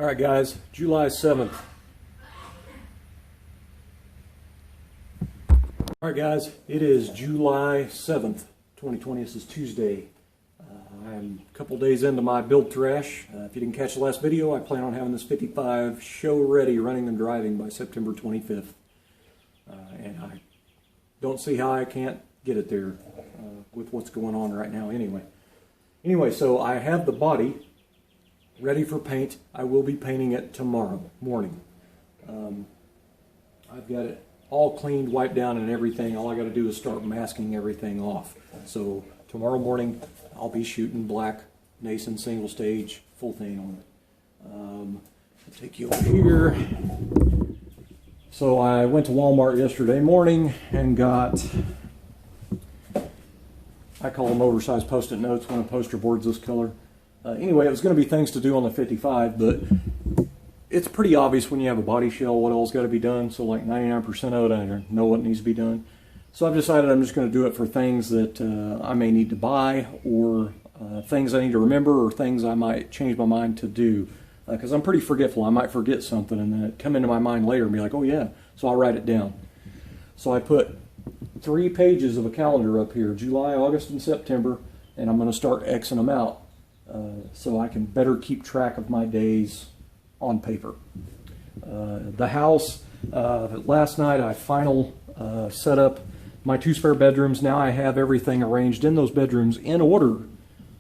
All right, guys, July 7th. All right, guys, it is July 7th, 2020. This is Tuesday. I'm a couple days into my build thrash. If you didn't catch the last video, I plan on having this 55 show ready, running and driving by September 25th. And I don't see how I can't get it there with what's going on right now anyway. So I have the body ready for paint. I will be painting it tomorrow morning. I've got it all cleaned, wiped down and everything. All I got to do is start masking everything off. So tomorrow morning I'll be shooting black Nason single stage full thing on it. I'll take you over here. So I went to Walmart yesterday morning and got, I call them oversized post-it notes when a poster board's this color. Anyway, it was going to be things to do on the 55, but it's pretty obvious when you have a body shell what all's got to be done. So like 99% of it, I know what needs to be done. So I've decided I'm just going to do it for things that I may need to buy, or things I need to remember, or things I might change my mind to do. Because I'm pretty forgetful. I might forget something and then it come into my mind later and be like, oh yeah, so I'll write it down. So I put 3 pages of a calendar up here, July, August, and September, and I'm going to start Xing them out so I can better keep track of my days on paper. The house, last night I set up my 2 spare bedrooms. Now I have everything arranged in those bedrooms in order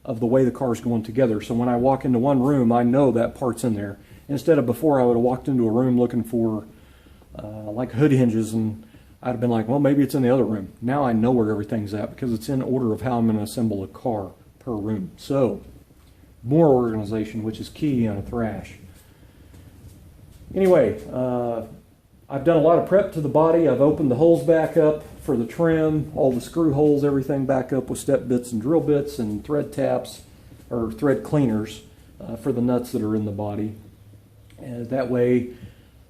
of the way the car's going together. So when I walk into one room, I know that part's in there. Instead of before, I would have walked into a room looking for like hood hinges, and I'd have been like, well, maybe it's in the other room. Now I know where everything's at because it's in order of how I'm going to assemble a car per room. So more organization, which is key on a thrash. Anyway, I've done a lot of prep to the body. I've opened the holes back up for the trim, all the screw holes, everything back up with step bits and drill bits and thread taps or thread cleaners for the nuts that are in the body. And that way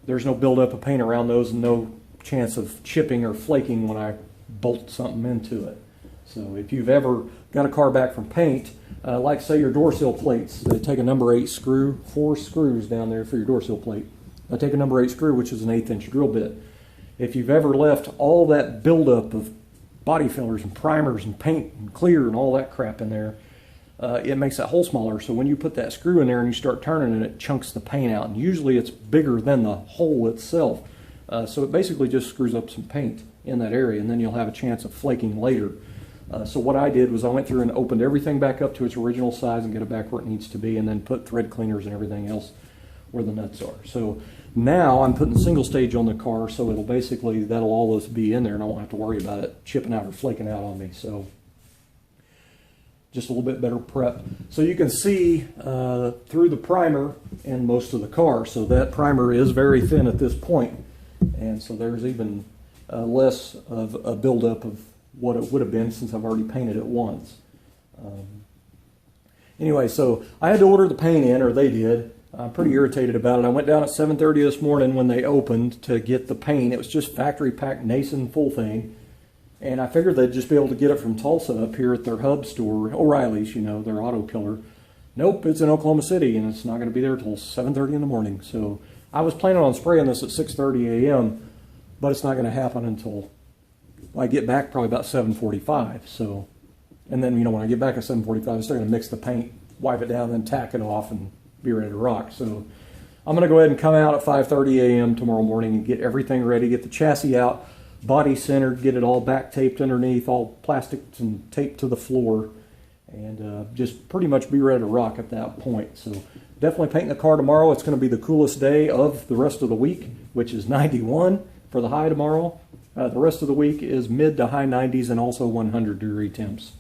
there's no buildup of paint around those and no chance of chipping or flaking when I bolt something into it. So if you've ever got a car back from paint, like say your door sill plates, they take a number 8 screw, 4 screws down there for your door sill plate. I take a number 8 screw, which is an 1/8 inch drill bit. If you've ever left all that buildup of body fillers and primers and paint and clear and all that crap in there, it makes that hole smaller. So when you put that screw in there and you start turning it, it chunks the paint out. And usually it's bigger than the hole itself. So it basically just screws up some paint in that area, and then you'll have a chance of flaking later. So what I did was I went through and opened everything back up to its original size and get it back where it needs to be, and then put thread cleaners and everything else where the nuts are. So now I'm putting single stage on the car, so it'll basically, that'll all this be in there and I won't have to worry about it chipping out or flaking out on me. So just a little bit better prep. So you can see through the primer in most of the car. So that primer is very thin at this point. And so there's even less of a buildup of what it would have been since I've already painted it once. Anyway, so I had to order the paint in, or they did. I'm pretty irritated about it. I went down at 7:30 this morning when they opened to get the paint. It was just factory packed Nason full thing. And I figured they'd just be able to get it from Tulsa up here at their hub store, O'Reilly's, you know, their auto killer. Nope, it's in Oklahoma City and it's not going to be there till 7:30 in the morning. So I was planning on spraying this at 6:30 a.m., but it's not going to happen until I get back probably about 7:45. So, and then, you know, when I get back at 7:45, I'm still going to mix the paint, wipe it down, then tack it off and be ready to rock. So I'm going to go ahead and come out at 5:30 a.m. tomorrow morning and get everything ready, get the chassis out, body centered, get it all back taped underneath, all plastics and taped to the floor, and just pretty much be ready to rock at that point. So definitely painting the car tomorrow. It's going to be the coolest day of the rest of the week, which is 91 for the high tomorrow. The rest of the week is mid to high 90s and also 100-degree temps.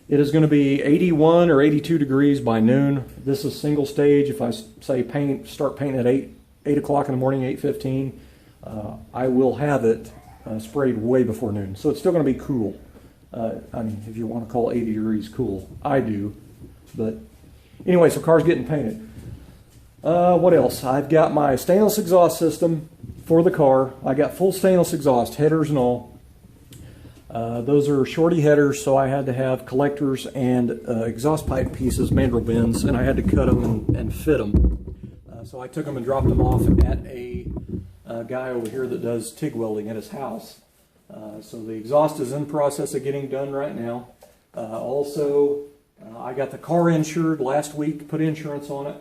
It is going to be 81 or 82 degrees by noon. This is single stage. If I say start painting at 8 o'clock in the morning, 8:15, I will have it sprayed way before noon. So it's still going to be cool. I mean, if you want to call 80 degrees cool, I do. But anyway, so car's getting painted. What else? I've got my stainless exhaust system for the car. I got full stainless exhaust, headers and all. Those are shorty headers, so I had to have collectors and exhaust pipe pieces, mandrel bends, and I had to cut them and fit them. So I took them and dropped them off at a guy over here that does TIG welding at his house. So the exhaust is in process of getting done right now. Also, I got the car insured last week, put insurance on it.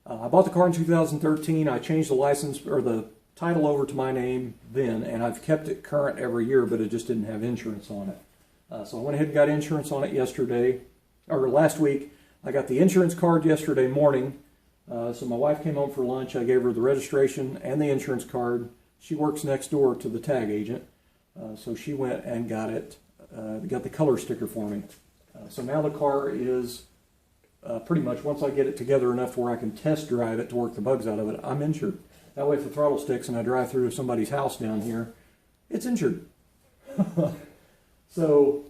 I bought the car in 2013. I changed the license or the title over to my name then, and I've kept it current every year, but it just didn't have insurance on it. So I went ahead and got insurance on it yesterday, or last week. I got the insurance card yesterday morning. So my wife came home for lunch. I gave her the registration and the insurance card. She works next door to the tag agent. So she went and got it, got the color sticker for me. So now the car is pretty much, once I get it together enough where I can test drive it to work the bugs out of it, I'm insured. That way if the throttle sticks and I drive through somebody's house down here, it's insured. So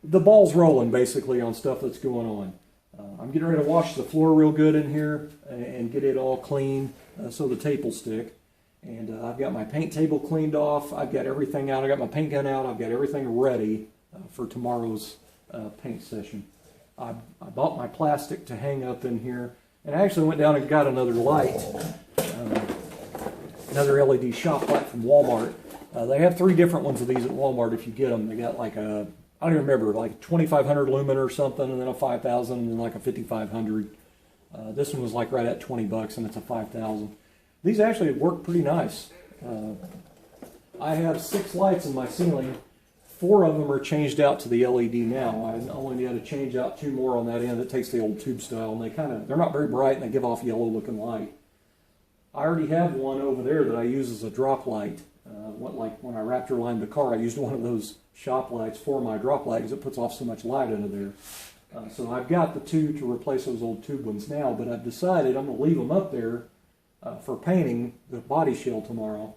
the ball's rolling basically on stuff that's going on. I'm getting ready to wash the floor real good in here and get it all clean so the tape will stick. And I've got my paint table cleaned off. I've got everything out. I got my paint gun out. I've got everything ready for tomorrow's paint session. I bought my plastic to hang up in here, and I actually went down and got another light, another LED shop light from Walmart. They have 3 different ones of these at Walmart if you get them. They got like a, I don't even remember, like 2,500 lumen or something, and then a 5,000, and then like a 5,500. This one was like right at 20 bucks, and it's a 5,000. These actually work pretty nice. I have 6 lights in my ceiling. 4 of them are changed out to the LED now. I only need to change out 2 more on that end that takes the old tube style, and they're not very bright, and they give off yellow looking light. I already have one over there that I use as a drop light. Like when I Raptor lined the car, I used one of those shop lights for my drop light because it puts off so much light into there. So I've got the 2 to replace those old tube ones now, but I've decided I'm going to leave them up there for painting the body shell tomorrow.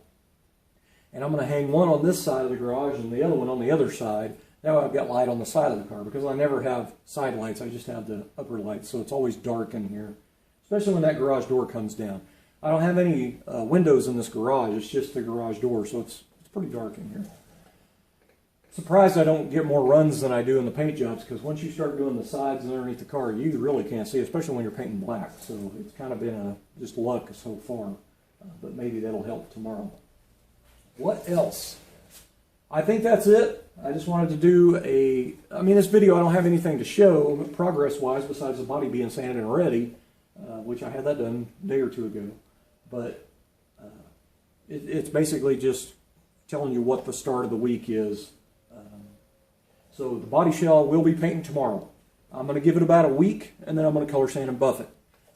And I'm going to hang one on this side of the garage and the other one on the other side. That way I've got light on the side of the car, because I never have side lights. I just have the upper lights, so it's always dark in here, especially when that garage door comes down. I don't have any windows in this garage. It's just the garage door, so it's pretty dark in here. Surprised I don't get more runs than I do in the paint jobs, because once you start doing the sides and underneath the car, you really can't see, especially when you're painting black. So it's kind of been just luck so far, but maybe that'll help tomorrow. What else? I think that's it. I just wanted to do this video, I don't have anything to show progress-wise besides the body being sanded and ready, which I had that done a day or 2 ago. But it's basically just telling you what the start of the week is. So the body shell will be painting tomorrow. I'm going to give it about a week, and then I'm going to color sand and buff it.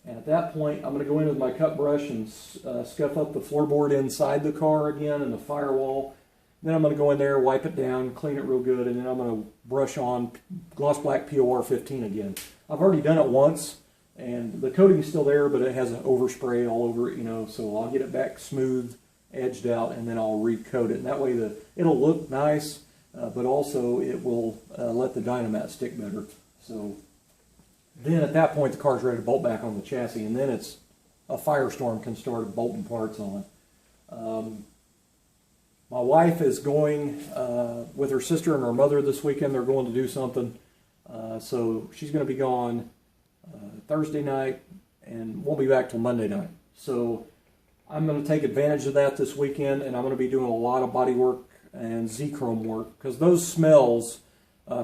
And at that point, I'm going to go in with my cut brush and scuff up the floorboard inside the car again and the firewall. Then I'm going to go in there, wipe it down, clean it real good, and then I'm going to brush on gloss black POR 15 again. I've already done it once, and the coating's still there, but it has an overspray all over it, so I'll get it back smooth, edged out, and then I'll recoat it. And that way it'll look nice, but also it will let the Dynamat stick better. So then at that point, the car's ready to bolt back on the chassis, and then it's a firestorm can start bolting parts on. My wife is going with her sister and her mother this weekend. They're going to do something. So she's going to be gone Thursday night and won't be back till Monday night. So I'm going to take advantage of that this weekend, and I'm going to be doing a lot of body work and Z-Chrome work, because those smells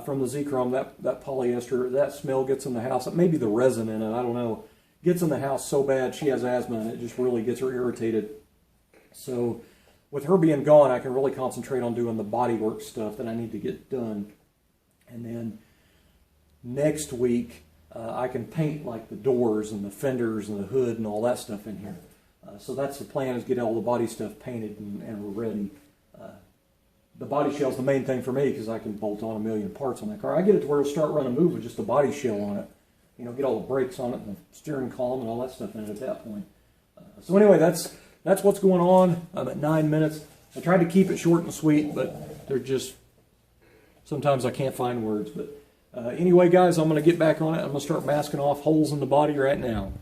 from the Z-Chrome, that polyester, that smell gets in the house. It may be the resin in it, I don't know. Gets in the house so bad, she has asthma, and it just really gets her irritated. So with her being gone, I can really concentrate on doing the body work stuff that I need to get done. And then next week, I can paint like the doors and the fenders and the hood and all that stuff in here. So that's the plan, is get all the body stuff painted and we're ready. The body shell's the main thing for me, because I can bolt on a million parts on that car. I get it to where it'll start running move with just the body shell on it. Get all the brakes on it and the steering column and all that stuff in it at that point. So anyway, that's what's going on. I'm at 9 minutes. I tried to keep it short and sweet, but sometimes I can't find words. But anyway, guys, I'm going to get back on it. I'm going to start masking off holes in the body right now.